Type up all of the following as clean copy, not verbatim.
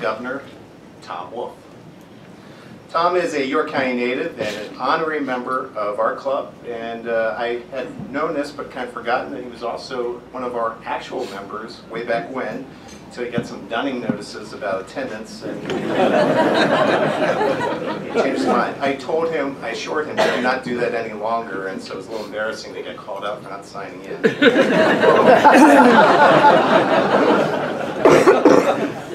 Governor Tom Wolf. Tom is a York County native and an honorary member of our club, and I had known this but kind of forgotten that he was also one of our actual members way back when, until he got some dunning notices about attendance, and he changed his mind. I assured him to not do that any longer, and so it was a little embarrassing to get called out for not signing in.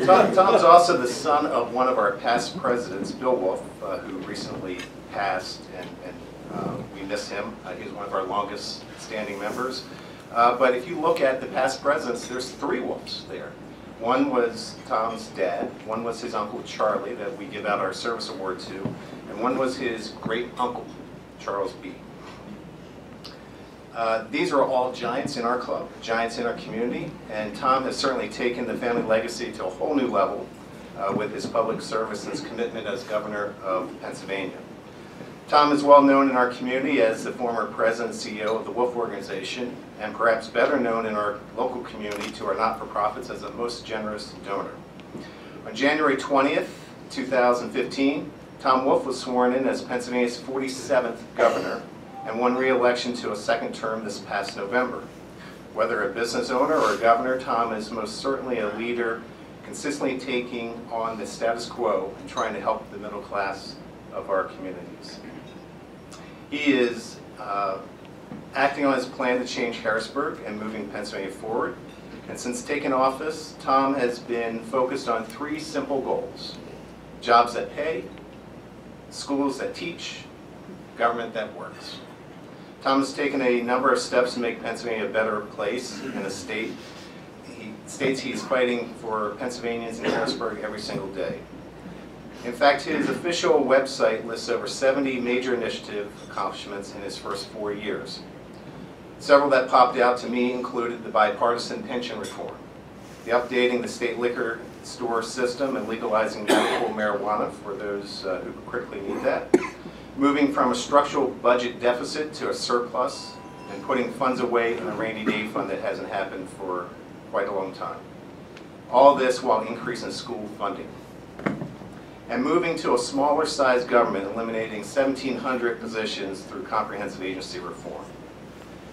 Tom's also the son of one of our past presidents, Bill Wolf, who recently passed, and we miss him. He's one of our longest standing members. But if you look at the past presidents, there's 3 Wolves there. One was Tom's dad, one was his uncle Charlie, that we give out our service award to, and one was his great uncle, Charles B. These are all giants in our club, giants in our community, and Tom has certainly taken the family legacy to a whole new level with his public service and his commitment as governor of Pennsylvania. Tom is well known in our community as the former president and CEO of the Wolf Organization, and perhaps better known in our local community to our not-for-profits as a most generous donor. On January 20th, 2015, Tom Wolf was sworn in as Pennsylvania's 47th governor and won re-election to a second term this past November. Whether a business owner or a governor, Tom is most certainly a leader, consistently taking on the status quo and trying to help the middle class of our communities. He is acting on his plan to change Harrisburg and moving Pennsylvania forward. And since taking office, Tom has been focused on 3 simple goals: jobs that pay, schools that teach, government that works. Tom has taken a number of steps to make Pennsylvania a better place in the state. He states he's fighting for Pennsylvanians in Harrisburg every single day. In fact, his official website lists over 70 major initiative accomplishments in his first 4 years. Several that popped out to me included the bipartisan pension reform, the updating the state liquor store system and legalizing medical marijuana for those who critically need that, moving from a structural budget deficit to a surplus, and putting funds away in a rainy day fund that hasn't happened for quite a long time. All this while increasing school funding. And moving to a smaller sized government, eliminating 1,700 positions through comprehensive agency reform.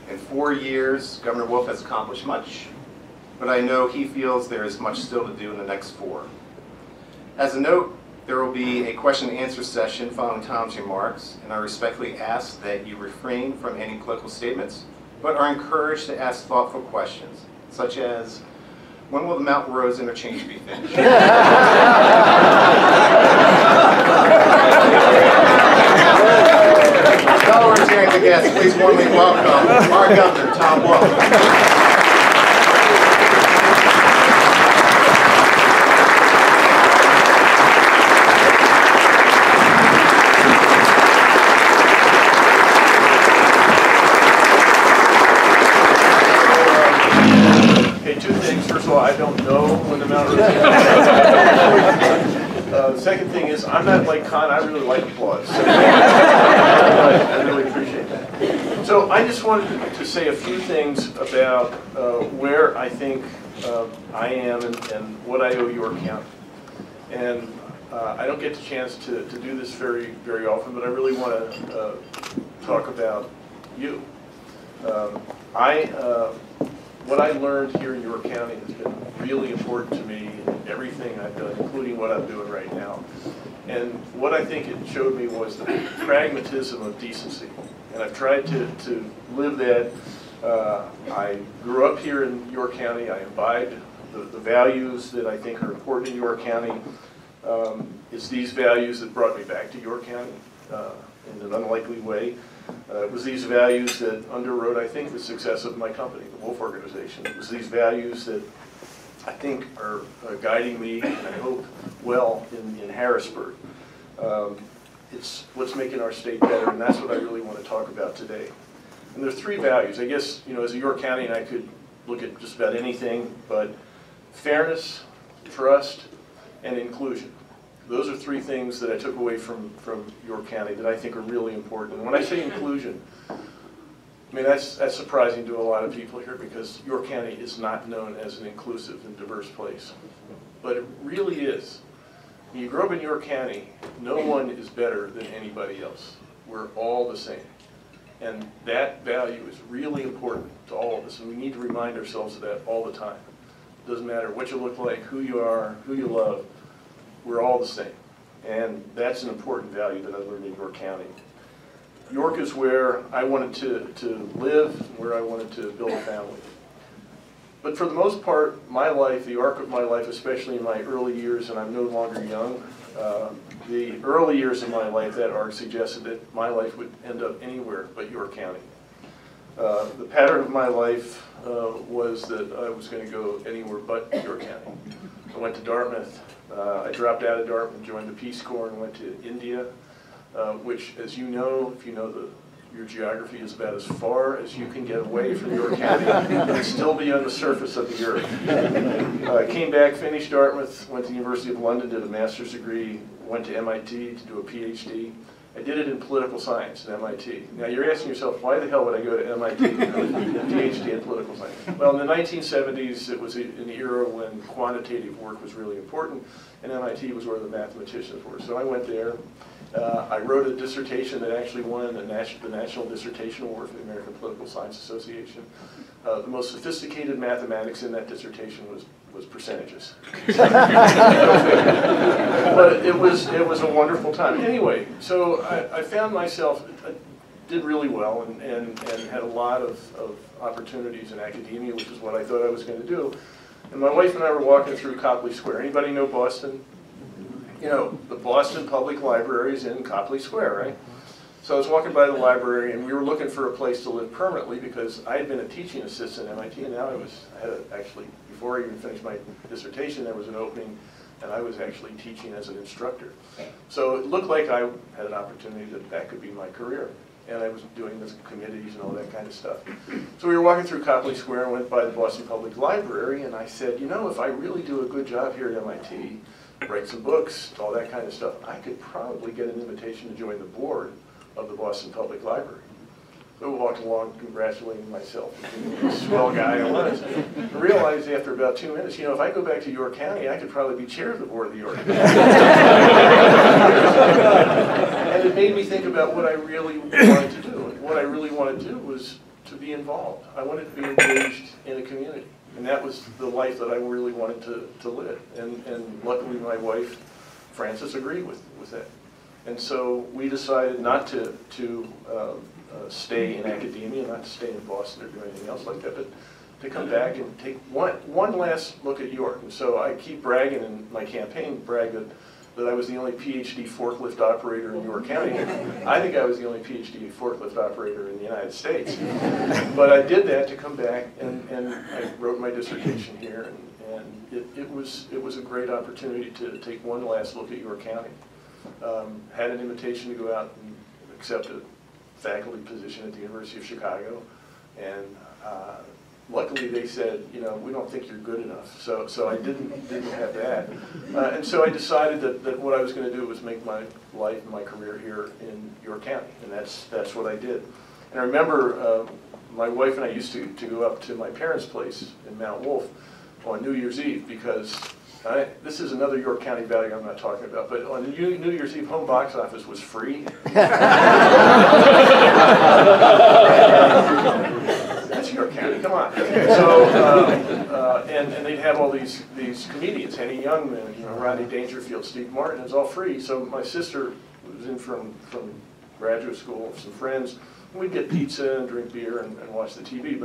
In 4 years, Governor Wolf has accomplished much, but I know he feels there is much still to do in the next 4. As a note, there will be a question and answer session following Tom's remarks, and I respectfully ask that you refrain from any political statements, but are encouraged to ask thoughtful questions, such as, when will the Mount Rose interchange be finished? Now we're cheering the guests. Please warmly welcome our Governor, Tom Wolf. I don't know when the Mount Rose is. The second thing is, I'm not like Con, I really like applause. I really appreciate that. So I just wanted to say a few things about where I think I am and what I owe York County. And I don't get the chance to do this very often, but I really want to talk about you. What I learned here in York County has been really important to me in everything I've done, including what I'm doing right now. And what I think it showed me was the pragmatism of decency. And I've tried to live that. I grew up here in York County. I imbibed the values that I think are important in York County. It's these values that brought me back to York County in an unlikely way. It was these values that underwrote, I think, the success of my company, the Wolf Organization. It was these values that I think are guiding me, and I hope, well in Harrisburg. It's what's making our state better, and that's what I really want to talk about today. And there's 3 values. I guess, as a York County, and I could look at just about anything, but fairness, trust, and inclusion. Those are 3 things that I took away from York County that I think are really important. And when I say inclusion, I mean, that's surprising to a lot of people here because York County is not known as an inclusive and diverse place. but it really is. When you grow up in York County, no one is better than anybody else. We're all the same. And that value is really important to all of us, and we need to remind ourselves of that all the time. It doesn't matter what you look like, who you are, who you love, we're all the same. And that's an important value that I learned in York County. York is where I wanted to live, where I wanted to build a family. But for the most part, my life, the arc of my life, especially in my early years, and I'm no longer young, the early years of my life, that arc suggested that my life would end up anywhere but York County. The pattern of my life was that I was going to go anywhere but York County. I went to Dartmouth. I dropped out of Dartmouth, joined the Peace Corps, and went to India, which, as you know, if you know your geography, is about as far as you can get away from York County and still be on the surface of the earth. I came back, finished Dartmouth, went to the University of London, did a master's degree, went to MIT to do a PhD. I did it in political science at MIT. Now you're asking yourself, why the hell would I go to MIT and do a PhD in political science? Well, in the 1970s, it was an era when quantitative work was really important, and MIT was where the mathematicians were. So I went there. I wrote a dissertation that actually won the National Dissertation Award from the American Political Science Association. The most sophisticated mathematics in that dissertation was percentages. But it was a wonderful time. Anyway, so I found myself, I did really well and had a lot of opportunities in academia, which is what I thought I was going to do. And my wife and I were walking through Copley Square. Anybody know Boston? You know, the Boston Public Library is in Copley Square, right? So I was walking by the library, and we were looking for a place to live permanently because I had been a teaching assistant at MIT, and now actually, before I even finished my dissertation, there was an opening, and I was actually teaching as an instructor. So it looked like I had an opportunity that could be my career. And I was doing the committees and all that kind of stuff. So we were walking through Copley Square and went by the Boston Public Library, and I said, you know, if I really do a good job here at MIT, write some books, all that kind of stuff, I could probably get an invitation to join the board of the Boston Public Library. So I walked along congratulating myself, the swell guy I was. I realized after about 2 minutes, you know, if I go back to York County, I could probably be chair of the board of the York. And it made me think about what I really wanted to do. And what I really wanted to do was to be involved. I wanted to be engaged in a community. And that was the life that I really wanted to live. And luckily my wife, Frances, agreed with that. And so we decided not to stay in academia, not to stay in Boston or do anything else like that, but to come back and take one last look at York. And so I keep bragging in my campaign, that I was the only PhD forklift operator in York County. I think I was the only PhD forklift operator in the United States. But I did that to come back, and I wrote my dissertation here, and it was a great opportunity to take one last look at York County. Had an invitation to go out and accept a faculty position at the University of Chicago, and luckily they said, you know, we don't think you're good enough. So I didn't have that, and so I decided that what I was going to do was make my life and my career here in York County, and that's what I did. And I remember my wife and I used to go up to my parents' place in Mount Wolf on New Year's Eve because. This is another York County value I'm not talking about, but on New Year's Eve, home box office was free. That's York County, come on. So, and they'd have all these comedians, Henny Youngman, you know, Rodney Dangerfield, Steve Martin, it was all free. So my sister was in from graduate school with some friends, and we'd get pizza and drink beer and watch the TV.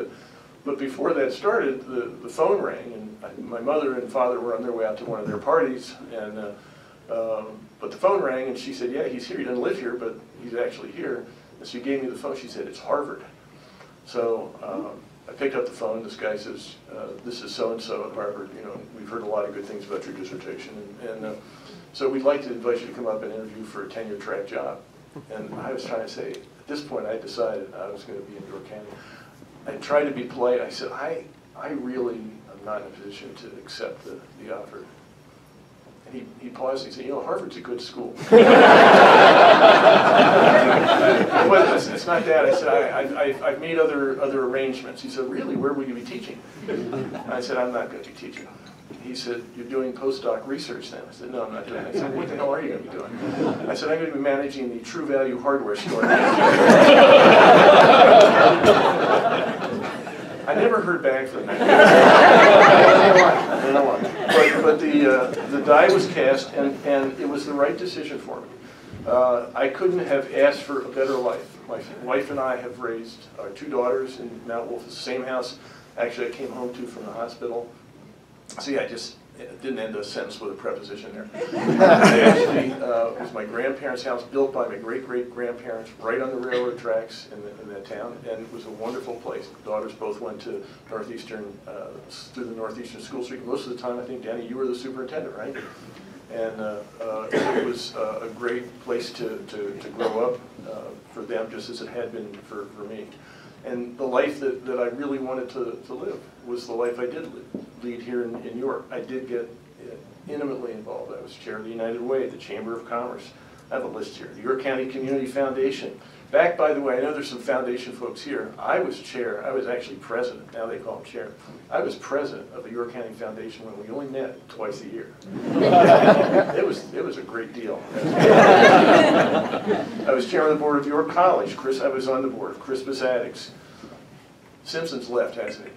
But before that started, the phone rang, and my mother and father were on their way out to one of their parties, and but the phone rang, and she said, yeah, he's here. He doesn't live here, but he's actually here. And she gave me the phone. She said, it's Harvard. So I picked up the phone. This guy says, this is so-and-so at Harvard. You know, we've heard a lot of good things about your dissertation, and so we'd like to invite you to come up and interview for a tenure track job. And I was trying to say, at this point, I decided I was going to be in York County. I tried to be polite. I said, I really am not in a position to accept the offer. And he paused and he said, you know, Harvard's a good school. Well, it's not that. I said, I've made other arrangements. He said, really, where will you be teaching? And I said, I'm not going to be teaching. he said, "You're doing postdoc research then?" I said, "No, I'm not doing that." He said, "What the hell are you going to be doing?" I said, "I'm going to be managing the True Value hardware store." I never heard back from that. I don't know why. But the die was cast, and it was the right decision for me. I couldn't have asked for a better life. My wife and I have raised our 2 daughters in Mount Wolf, the same house actually I came home to from the hospital. See, I just didn't end a sentence with a preposition there. Actually, it was my grandparents' house, built by my great-great-grandparents, right on the railroad tracks in that town, and it was a wonderful place. The daughters both went to Northeastern, through the Northeastern School Street. Most of the time, I think, Danny, you were the superintendent, right? And it was a great place to grow up for them, just as it had been for me. And the life that I really wanted to live was the life I did lead here in York. I did get intimately involved. I was chair of the United Way, the Chamber of Commerce. I have a list here. The York County Community Foundation. Back, by the way, I know there's some foundation folks here. I was chair. I was actually president. Now they call him chair. I was president of the York County Foundation when we only met twice a year. It was a great deal. I was chair of the board of York College. I was on the board of Crispus Attucks. Simpson's left, hasn't he?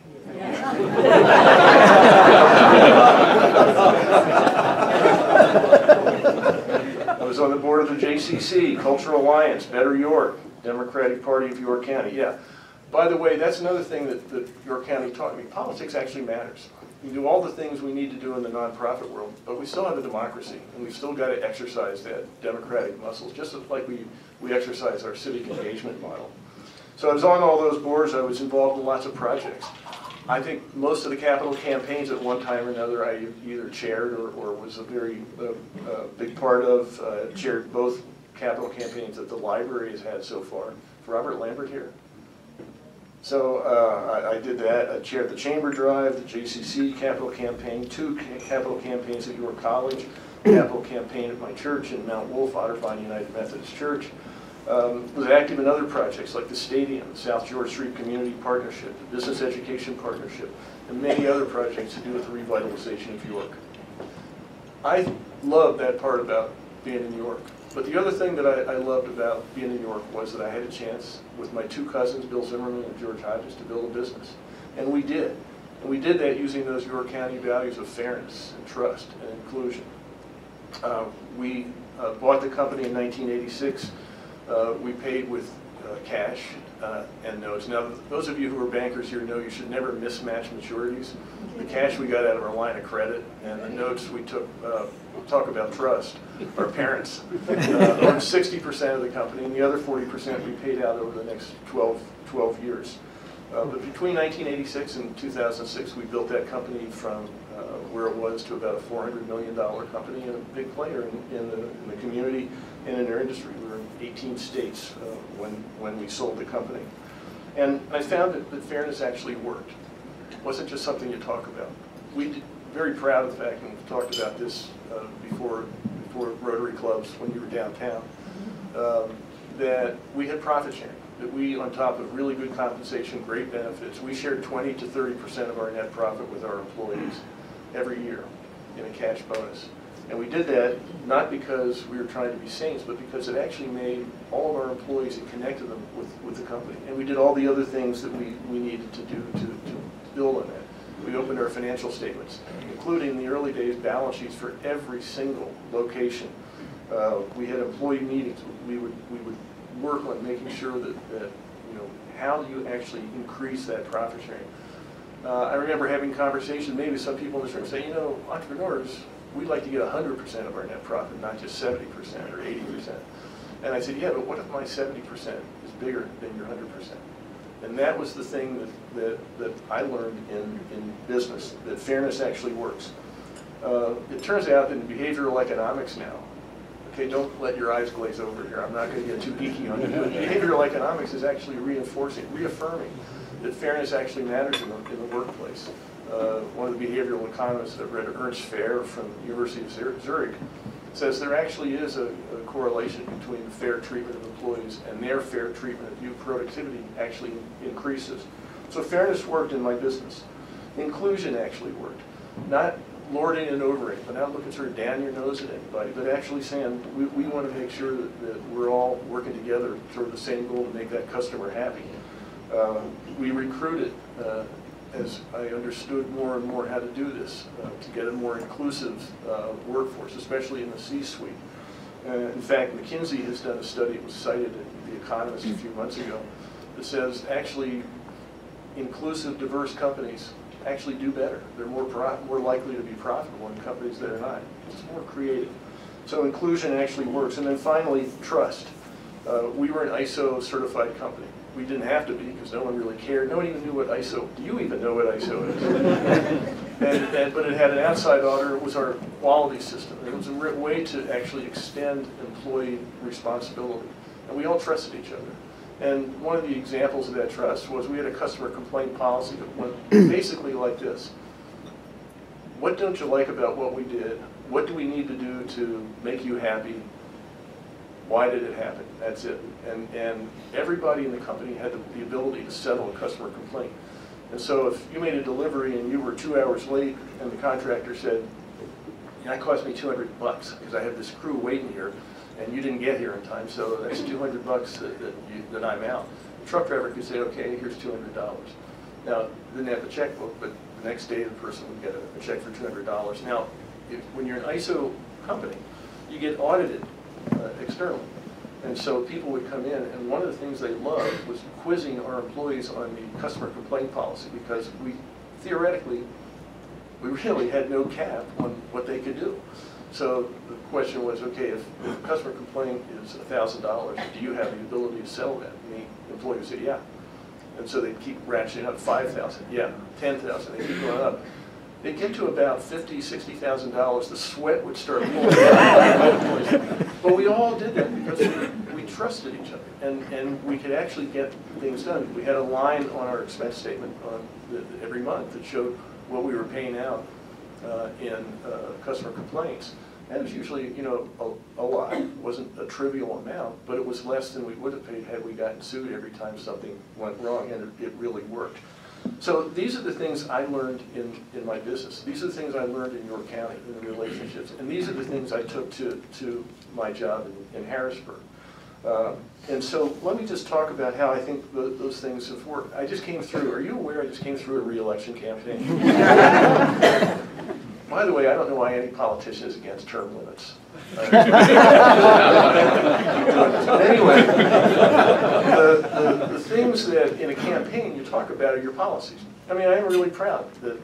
I was on the board of the JCC, Cultural Alliance, Better York, Democratic Party of York County. Yeah. By the way, that's another thing that York County taught me. Politics actually matters. We do all the things we need to do in the nonprofit world, but we still have a democracy, and we've still got to exercise that democratic muscle, just like we exercise our civic engagement model. So I was on all those boards. I was involved in lots of projects. I think most of the capital campaigns at one time or another I either chaired or was a very big part of. Chaired both capital campaigns that the library has had so far. Is Robert Lambert here? So I did that. I chaired the Chamber Drive, the JCC capital campaign, 2 capital campaigns at York College, capital campaign at my church in Mount Wolf, Otterbein United Methodist Church. Was active in other projects like the stadium, the South George Street Community Partnership, the Business Education Partnership, and many other projects to do with the revitalization of York. I loved that part about being in York. But the other thing that I loved about being in York was that I had a chance with my 2 cousins, Bill Zimmerman and George Hodges, to build a business. And we did. And we did that using those York County values of fairness and trust and inclusion. We bought the company in 1986. We paid with cash and notes. Now, those of you who are bankers here know you should never mismatch maturities. The cash we got out of our line of credit, and the notes we took, talk about trust, our parents owned 60% of the company, and the other 40% we paid out over the next 12 years. But between 1986 and 2006, we built that company from where it was to about a $400 million company and a big player in the community and in our industry. We were in 18 states when we sold the company. And I found that fairness actually worked. It wasn't just something you talk about. We did, very proud of the fact, and we've talked about this before Rotary clubs when you were downtown, that we had profit sharing. That we, on top of really good compensation, great benefits, we shared 20 to 30% of our net profit with our employees every year in a cash bonus. And we did that not because we were trying to be saints, but because it actually made all of our employees and connected them with the company. And we did all the other things that we needed to do to build on that. We opened our financial statements, including in the early days balance sheets for every single location. We had employee meetings. We would work on making sure that you know, how do you actually increase that profit sharing? I remember having conversations, maybe some people in this room say, you know, entrepreneurs, we'd like to get 100% of our net profit, not just 70% or 80%. And I said, yeah, but what if my 70% is bigger than your 100%? And that was the thing that I learned in business, that fairness actually works. It turns out in behavioral economics now, okay, don't let your eyes glaze over here. I'm not going to get too geeky on it. But behavioral economics is actually reaffirming that fairness actually matters in the workplace. One of the behavioral economists that read Ernst Fair from the University of Zurich says there actually is a correlation between the fair treatment of employees and their fair treatment of you. Productivity actually increases. So fairness worked in my business. Inclusion actually worked. Not lording it over it, but not looking sort of down your nose at anybody, but actually saying we want to make sure that we're all working together toward the same goal to make that customer happy. We recruited, as I understood more and more how to do this, to get a more inclusive workforce, especially in the C-suite. In fact, McKinsey has done a study, it was cited in The Economist a few months ago, that says actually inclusive, diverse companies actually do better. They're more likely to be profitable than companies that are not. It's more creative. So inclusion actually works. And then finally, trust. We were an ISO certified company. We didn't have to be because no one really cared. No one even knew what ISO, do you even know what ISO is? But it had an outside auditor. It was our quality system. It was a way to actually extend employee responsibility. And we all trusted each other. And one of the examples of that trust was we had a customer complaint policy that went basically like this. What don't you like about what we did? What do we need to do to make you happy? Why did it happen? That's it. And everybody in the company had the ability to settle a customer complaint. And so if you made a delivery and you were 2 hours late and the contractor said, that cost me $200 because I have this crew waiting here and you didn't get here in time, so that's $200 that I'm out. The truck driver could say, okay, here's $200. Now, didn't have the checkbook, but the next day the person would get a check for $200. Now, when you're an ISO company, you get audited externally. And so people would come in, and one of the things they loved was quizzing our employees on the customer complaint policy, because theoretically, we really had no cap on what they could do. So the question was, okay, if a customer complaint is $1,000, do you have the ability to settle that? And the employee would say, yeah. And so they'd keep ratcheting up, 5,000, yeah, 10,000, they keep going up. They'd get to about $50,000, $60,000, the sweat would start pouring out. But we all did that because we trusted each other, and we could actually get things done. We had a line on our expense statement every month that showed what we were paying out in customer complaints. And it was usually, you know, a lot. It wasn't a trivial amount, but it was less than we would have paid had we gotten sued every time something went wrong, and it really worked. So these are the things I learned in my business. These are the things I learned in York County, in the relationships. And these are the things I took to my job in Harrisburg. And so let me just talk about how I think those things have worked. I just came through, are you aware I just came through a re-election campaign? By the way, I don't know why any politician is against term limits. Anyway, the things that in a campaign you talk about are your policies. I mean, I am really proud that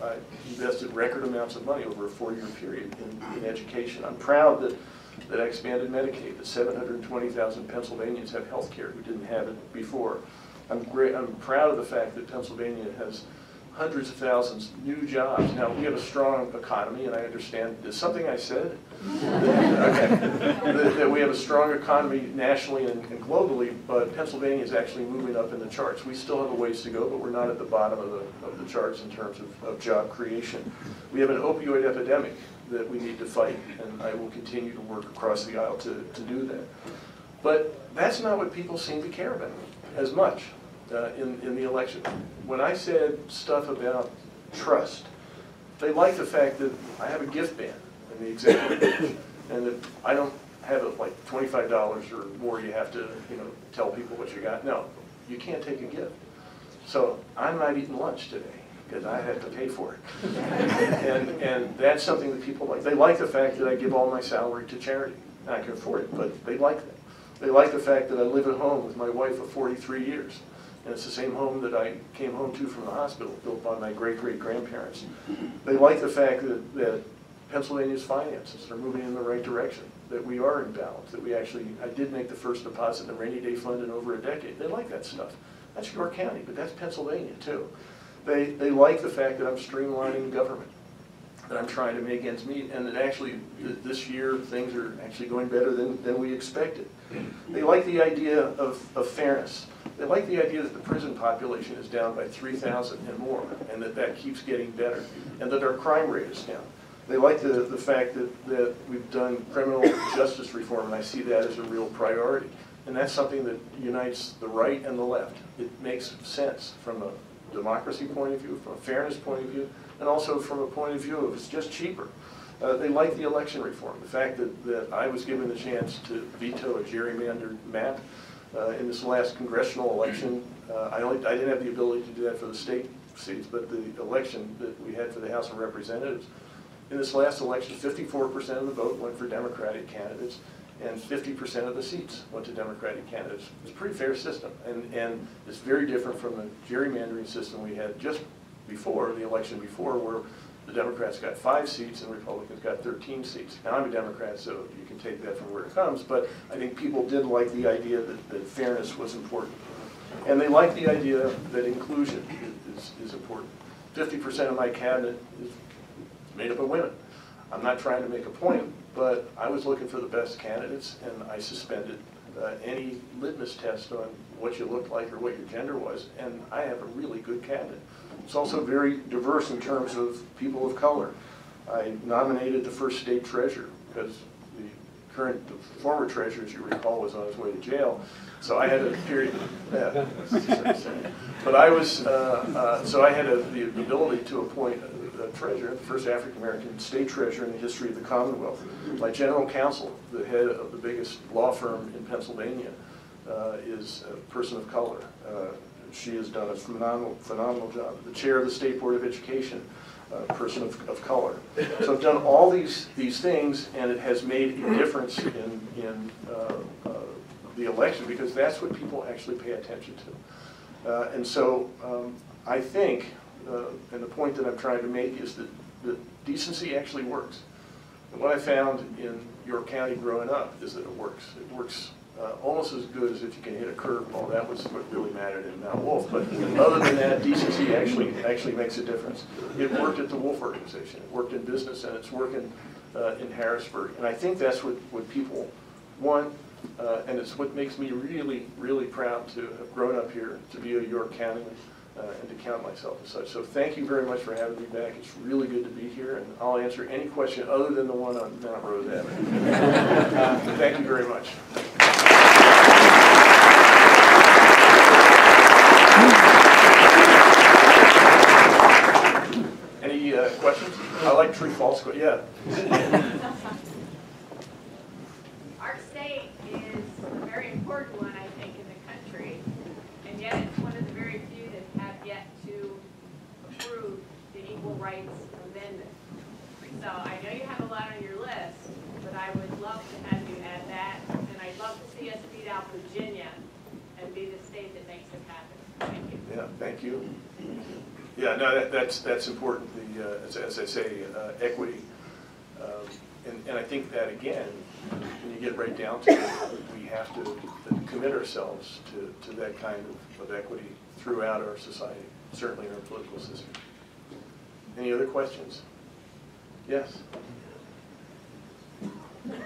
I invested record amounts of money over a 4-year period in education. I'm proud that I expanded Medicaid, that 720,000 Pennsylvanians have health care who didn't have it before. I'm proud of the fact that Pennsylvania has hundreds of thousands new jobs. Now, we have a strong economy, and I understand, is something I said? Okay. That we have a strong economy nationally and globally, but Pennsylvania is actually moving up in the charts. We still have a ways to go, but we're not at the bottom of the charts in terms of job creation. We have an opioid epidemic that we need to fight, and I will continue to work across the aisle to do that. But that's not what people seem to care about as much in the election. When I said stuff about trust, they like the fact that I have a gift ban in the executive branch, and that I don't have it like $25 or more you have to, you know, tell people what you got. No, you can't take a gift. So I'm not eating lunch today because I had to pay for it. and that's something that people like. They like the fact that I give all my salary to charity. I can afford it, but they like that. They like the fact that I live at home with my wife of 43 years. And it's the same home that I came home to from the hospital, built by my great-great-grandparents. They like the fact that Pennsylvania's finances are moving in the right direction, that we are in balance, that I did make the first deposit in the rainy day fund in over a decade. They like that stuff. That's York County, but that's Pennsylvania too. They like the fact that I'm streamlining government, that I'm trying to make ends meet, and that actually this year things are actually going better than we expected. They like the idea of fairness. They like the idea that the prison population is down by 3,000 and more, and that keeps getting better, and that our crime rate is down. They like the fact that we've done criminal justice reform, and I see that as a real priority. And that's something that unites the right and the left. It makes sense from a democracy point of view, from a fairness point of view, and also from a point of view of it's just cheaper. They like the election reform. The fact that I was given the chance to veto a gerrymandered map in this last congressional election. I didn't have the ability to do that for the state seats, but the election that we had for the House of Representatives, in this last election, 54% of the vote went for Democratic candidates, and 50% of the seats went to Democratic candidates. It's a pretty fair system, and it's very different from the gerrymandering system we had just before, the election before, where the Democrats got 5 seats and Republicans got 13 seats. Now, I'm a Democrat, so you can take that from where it comes, but I think people did like the idea that fairness was important. And they like the idea that inclusion is important. 50% of my cabinet is made up of women. I'm not trying to make a point, but I was looking for the best candidates, and I suspended any litmus test on what you looked like or what your gender was, and I have a really good cabinet. It's also very diverse in terms of people of color. I nominated the first state treasurer because the former treasurer, as you recall, was on his way to jail. So I had a period, but I was, so I had the ability to appoint a treasurer, the first African-American state treasurer in the history of the Commonwealth. My general counsel, the head of the biggest law firm in Pennsylvania, is a person of color. She has done a phenomenal job. The chair of the State Board of Education, a person of color. So I've done all these things, and it has made a difference in the election, because that's what people actually pay attention to. And so I think, and the point that I'm trying to make is that decency actually works. And what I found in York County growing up is that it works. It works almost as good as if you can hit a curveball. That was what really mattered in Mount Wolf. But other than that, decency actually makes a difference. It worked at the Wolf organization. It worked in business, and it's working in Harrisburg. And I think that's what people want, and it's what makes me really, really proud to have grown up here, to be a York Countyman, and to count myself as such. So thank you very much for having me back. It's really good to be here, and I'll answer any question other than the one on Mount Rose Avenue. Thank you very much. Any questions? I like true false. Yeah. Our state is a very important one, I think, in the country, and yet it's one of the very few that have yet to approve the Equal Rights Amendment. So I know you have a lot on your list, but I would love to have you add that, and I'd love to see us beat out Virginia and be the state that makes it happen. Thank you. Yeah, thank you. Yeah, no, that's important. As I say, equity, and I think that again, when you get right down to it, we have to commit ourselves to that kind of equity throughout our society, certainly in our political system. Any other questions? Yes.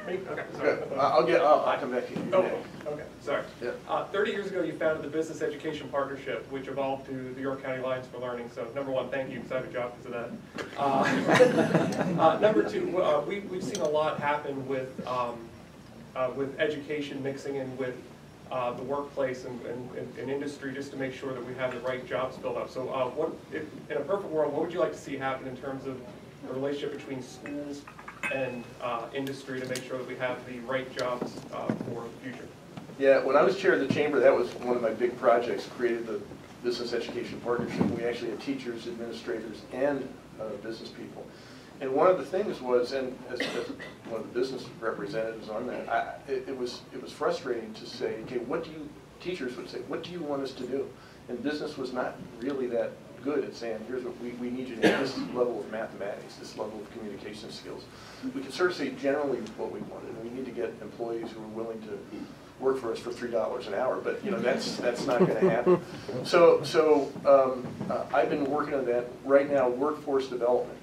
Okay, I'll come back to you. Okay, sorry. Yeah. 30 years ago, you founded the Business Education Partnership, which evolved to the York County Alliance for Learning. So, number one, thank you, because I have a job because of that. Number two, we've seen a lot happen with education mixing in with the workplace and industry, just to make sure that we have the right jobs filled up. So, in a perfect world, what would you like to see happen in terms of the relationship between schools and industry to make sure that we have the right jobs for the future? Yeah, when I was chair of the chamber, that was one of my big projects, created the Business Education Partnership. We actually had teachers, administrators, and business people. And one of the things was, and as one of the business representatives on that, it was frustrating to say, okay, teachers would say, what do you want us to do? And business was not really that good at saying, here's what we need you to have, this level of mathematics, this level of communication skills. We could sort of say generally what we wanted, and we need to get employees who are willing to work for us for $3 an hour, but that's not going to happen. So I've been working on that. Right now, workforce development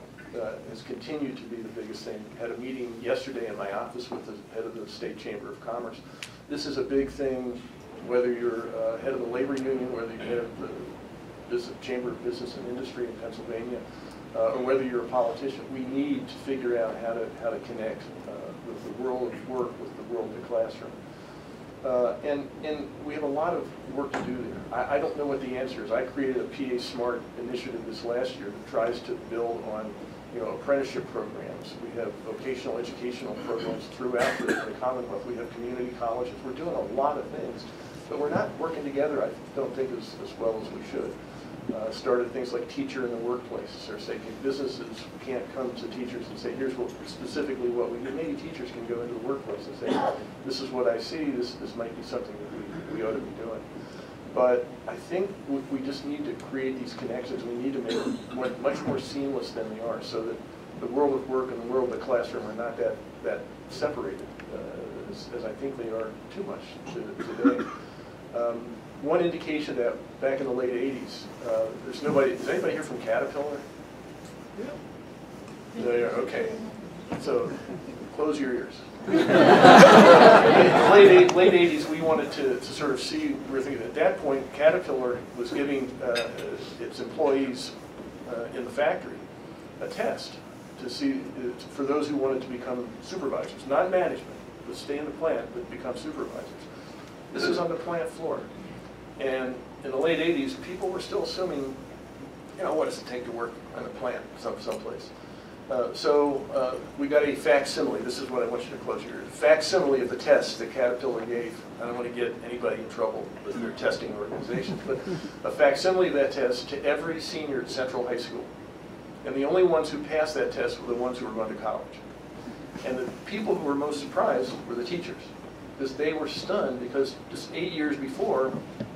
has continued to be the biggest thing. Had a meeting yesterday in my office with the head of the State Chamber of Commerce. This is a big thing, whether you're head of the labor union, whether you're head of the Chamber of Business and Industry in Pennsylvania, or whether you're a politician. We need to figure out how to connect with the world of work, with the world of the classroom. And we have a lot of work to do there. I don't know what the answer is. I created a PA Smart initiative this last year that tries to build on, apprenticeship programs. We have vocational educational programs throughout the Commonwealth. We have community colleges. We're doing a lot of things, but we're not working together, I don't think, as well as we should. Started things like teacher in the workplace, or say businesses can't come to teachers and say, here's specifically what we do. Maybe teachers can go into the workplace and say, this is what I see, this might be something that we ought to be doing. But I think we just need to create these connections. We need to make them much more seamless than they are, so that the world of work and the world of the classroom are not that separated, as I think they are too much today. One indication that back in the late 80s, is anybody here from Caterpillar? Yeah. No, okay. So close your ears. In the late 80s, we wanted to sort of see, we were thinking at that point, Caterpillar was giving its employees in the factory a test to see, for those who wanted to become supervisors, not management, but stay in the plant, but become supervisors. This is on the plant floor. And in the late 80s, people were still assuming, what does it take to work on a plant someplace? So we got a facsimile. This is what I want you to close your ears. Facsimile of the test that Caterpillar gave. I don't want to get anybody in trouble with their testing organizations, but a facsimile of that test to every senior at Central High School. And the only ones who passed that test were the ones who were going to college. And the people who were most surprised were the teachers, because they were stunned, because just 8 years before,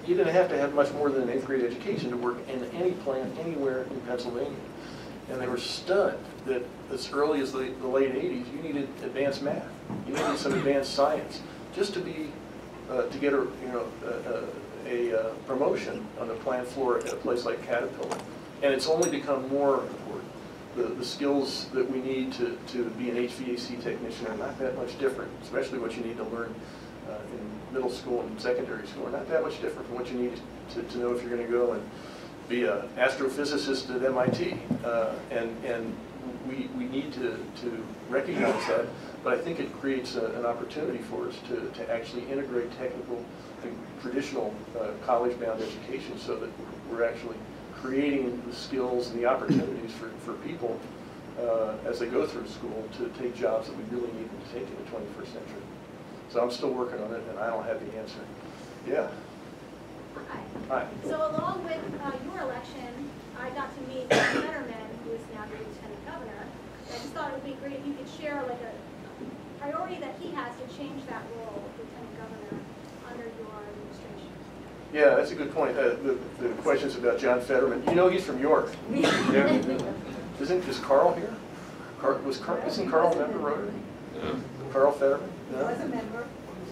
you didn't have to have much more than an 8th grade education to work in any plant anywhere in Pennsylvania. And they were stunned that as early as the late 80s, you needed advanced math. You needed some advanced science just to be, to get a promotion on the plant floor at a place like Caterpillar. And it's only become more important. The skills that we need to be an HVAC technician are not that much different, especially what you need to learn in middle school and secondary school are not that much different from what you need to know if you're going to go and be an astrophysicist at MIT. And we need to recognize that, but I think it creates an opportunity for us to actually integrate technical and traditional college-bound education so that we're actually creating the skills and the opportunities for people as they go through school to take jobs that we really need them to take in the 21st century. So I'm still working on it, and I don't have the answer. Yeah. Hi. Hi. So along with your election, I got to meet John Fetterman, who is now your lieutenant governor. I just thought it would be great if you could share like a priority that he has to change that role of lieutenant governor under your administration. Yeah, that's a good point. The question's about John Fetterman. You know he's from York. Yeah. Is Carl here? Isn't Carl a member of Rotary? Yeah. Carl Fetterman? He was a member.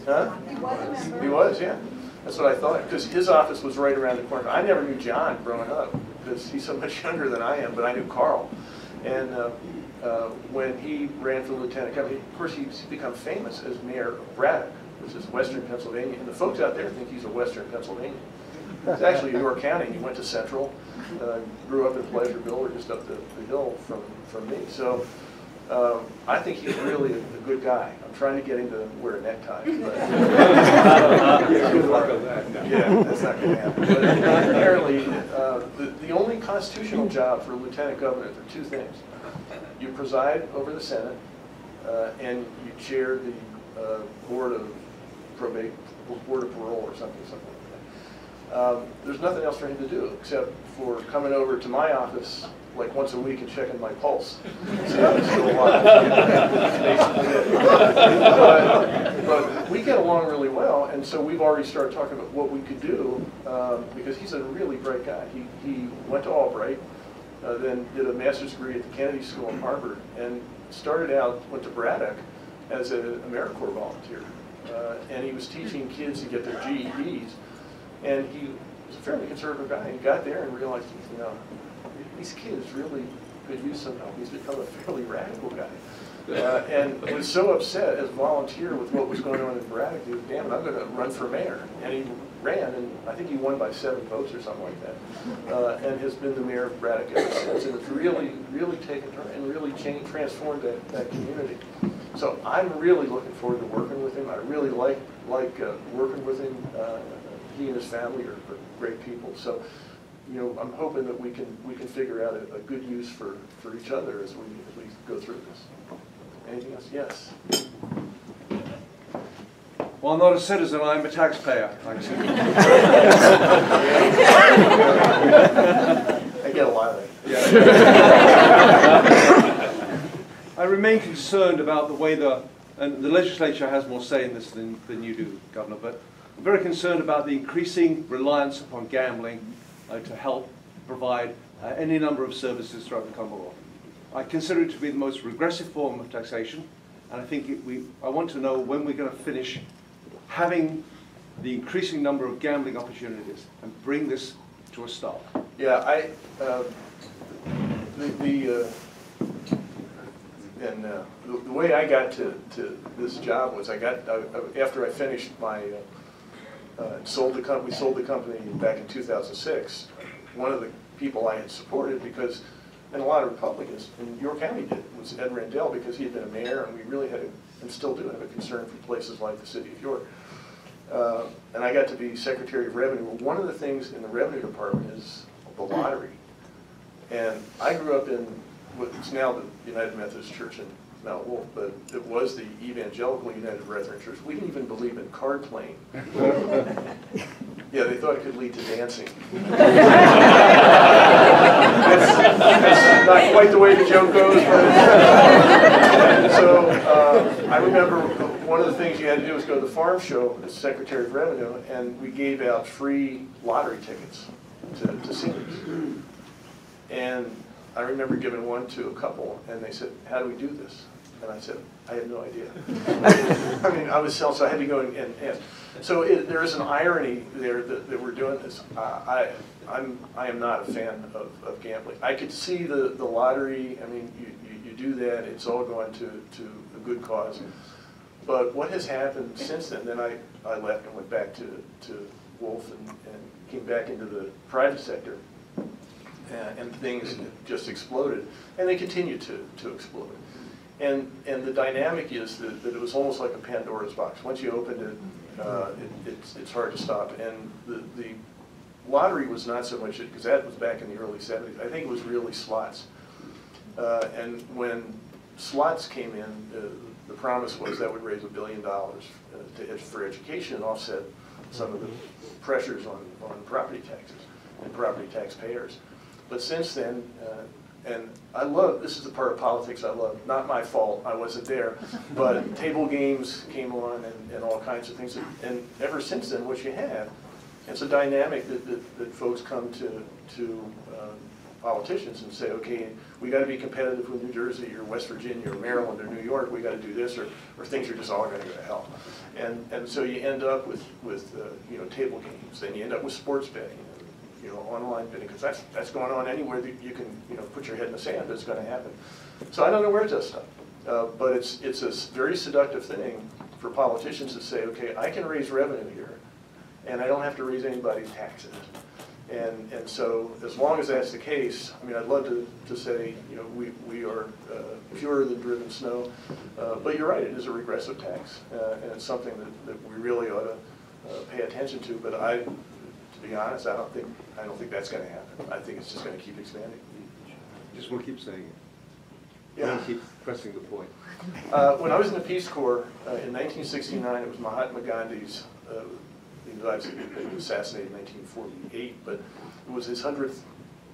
Huh? He was a member. He was, yeah. That's what I thought, because his office was right around the corner. I never knew John growing up, because he's so much younger than I am, but I knew Carl. And when he ran for lieutenant governor, of course he's become famous as mayor of Braddock, which is Western Pennsylvania. And the folks out there think he's a Western Pennsylvanian. He's actually York County. He went to Central, grew up in Pleasureville, or just up the hill from me. So I think he's really a good guy. I'm trying to get him to wear a necktie. But, good luck on that. No. Yeah, that's not going to happen. But apparently, the only constitutional job for a lieutenant governor, there are two things. You preside over the Senate, and you chair the board of parole or something like that. There's nothing else for him to do except for coming over to my office like once a week and checking my pulse. So I'm still alive. But we get along really well, and so we've already started talking about what we could do, because he's a really bright guy. He went to Albright, then did a master's degree at the Kennedy School in Harvard, and went to Braddock as an AmeriCorps volunteer. And he was teaching kids to get their GEDs, and he was a fairly conservative guy. He got there and realized, these kids really could use some help. He's become a fairly radical guy. And was so upset as a volunteer with what was going on in Braddock, he was, damn it, I'm going to run for mayor. And he ran, and I think he won by 7 votes or something like that, and has been the mayor of Braddock ever since. And it's really, really taken turn and really transformed that community. So I'm really looking forward to working with him. I really like working with him. He and his family are great people. So, you know, I'm hoping that we can figure out a good use for each other as we go through this. Anything else? Yes. Well, I'm not a citizen, I'm a taxpayer. I get a lot of that. I remain concerned about the way and the legislature has more say in this than you do, Governor, but I'm very concerned about the increasing reliance upon gambling to help provide any number of services throughout the Commonwealth. I consider it to be the most regressive form of taxation, and I think I want to know when we're going to finish having the increasing number of gambling opportunities and bring this to a stop. Yeah, the way I got to this job was after I finished my we sold the company back in 2006. One of the people I had supported, because, and a lot of Republicans in your county did, was Ed Randell, because he had been a mayor, and we really had and still do have a concern for places like the city of York. And I got to be Secretary of Revenue. Well, one of the things in the Revenue Department is the lottery. And I grew up in what's now the United Methodist Church in Mount Wolf, but it was the Evangelical United Brethren Church. We didn't even believe in card playing. Yeah, they thought it could lead to dancing. That's not quite the way the joke goes, but so I remember one of the things you had to do was go to the farm show as Secretary of Revenue, and we gave out free lottery tickets to seniors. And I remember giving one to a couple, and they said, "How do we do this?" And I said, "I have no idea." I mean, I was selling, so I had to go and ask. So there is an irony there that we're doing this. I am not a fan of gambling. I could see the lottery. I mean, you do that. It's all going to a good cause. But what has happened since then I left and went back to Wolf and came back into the private sector. And things just exploded, and they continue to explode. And the dynamic is that it was almost like a Pandora's box. Once you opened it, it's hard to stop. And the lottery was not so much, because that was back in the early 70s. I think it was really slots. And when slots came in, the promise was that would raise $1 billion for education and offset some of the pressures on property taxes and property taxpayers. But since then, and I love, this is the part of politics I love, not my fault, I wasn't there, but table games came on and all kinds of things. And ever since then, what you have, it's a dynamic that folks come to politicians and say, okay, we got to be competitive with New Jersey or West Virginia or Maryland or New York, we got to do this, or things are just all going to go to hell. And so you end up with you know, table games, then you end up with sports betting. You know, online bidding, because that's going on anywhere that you can, you know, put your head in the sand. That's going to happen. So I don't know where it does stop, but it's a very seductive thing for politicians to say, okay, I can raise revenue here, and I don't have to raise anybody's taxes. And so as long as that's the case, I mean, I'd love to say, you know, we are purer than driven snow, but you're right, it is a regressive tax, and it's something that we really ought to pay attention to. But to be honest, I don't think that's going to happen. I think it's just going to keep expanding. Just want to keep saying it. Yeah. Keep pressing the point. When I was in the Peace Corps in 1969, it was Mahatma Gandhi's. He was assassinated in 1948, but it was his 100th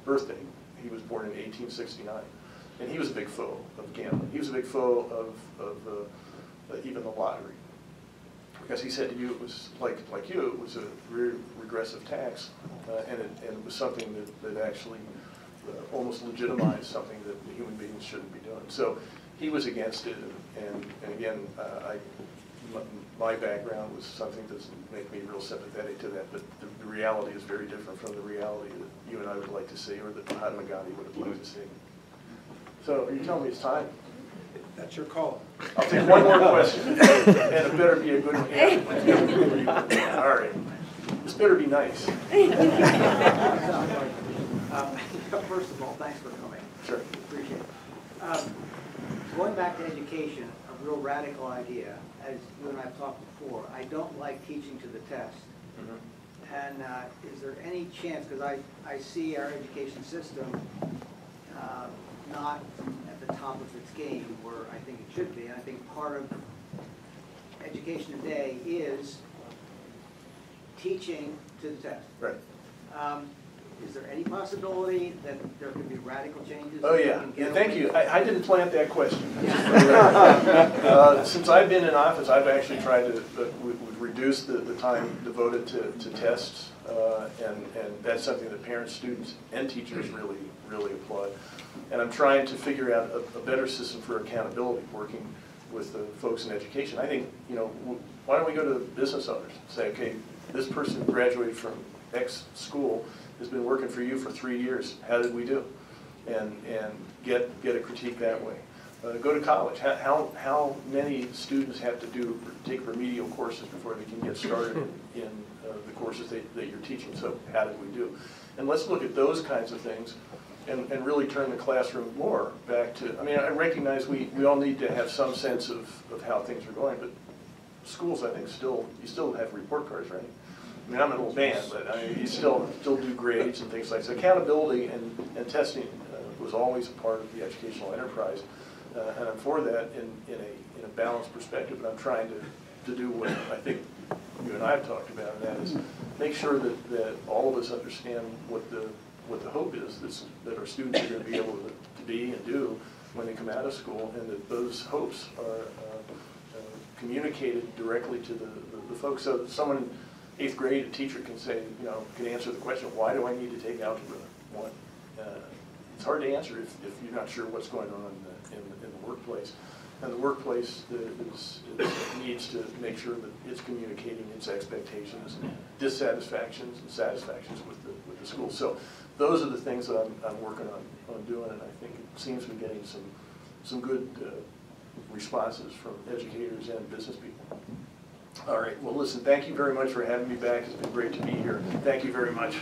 birthday. He was born in 1869, and he was a big foe of gambling. He was a big foe of even the lottery. Because he said to you, it was like you, it was a very regressive tax, and it was something that actually almost legitimized something that human beings shouldn't be doing. So he was against it, and again, my background was something that doesn't make me real sympathetic to that, but the reality is very different from the reality that you and I would like to see, or that Mahatma Gandhi would have liked to see. So are you telling me it's time? That's your call. I'll take one more question, and it better be a good one. All right. This better be nice. First of all, thanks for coming. Sure. Appreciate it. Going back to education, a real radical idea, as you and I have talked before, I don't like teaching to the test. And is there any chance, because I see our education system not at the top of its game where I think it should be, and I think part of education today is teaching to the test. Right. Is there any possibility that there could be radical changes? Oh, yeah. Thank you. I didn't plant that question. Yeah. Since I've been in office, I've actually tried to reduce the time devoted to tests, and that's something that parents, students, and teachers really applaud. And I'm trying to figure out a better system for accountability, working with the folks in education. I think, you know, why don't we go to business owners and say, okay, this person graduated from X school, has been working for you for 3 years. How did we do? And get a critique that way. Go to college. How many students have to take remedial courses before they can get started in the courses that you're teaching? So how did we do? And let's look at those kinds of things and really turn the classroom more back to, I mean, I recognize we all need to have some sense of how things are going, but schools, I think, you still have report cards, right? I mean, I'm an old man, but I mean, you still do grades and things like that. So accountability and testing was always a part of the educational enterprise, and I'm for that in a balanced perspective. But I'm trying to do what I think you and I have talked about, and that is make sure that all of us understand what the hope is that our students are going to be able to be and do when they come out of school, and that those hopes are communicated directly to the folks. So that someone in 8th grade, a teacher can say, you know, can answer the question, why do I need to take Algebra 1? It's hard to answer if you're not sure what's going on in the workplace. And the workplace needs to make sure that it's communicating its expectations, dissatisfactions, and satisfactions with the school. So those are the things that I'm working on doing, and I think it seems to be getting some good responses from educators and business people. All right, well listen, thank you very much for having me back. It's been great to be here. Thank you very much.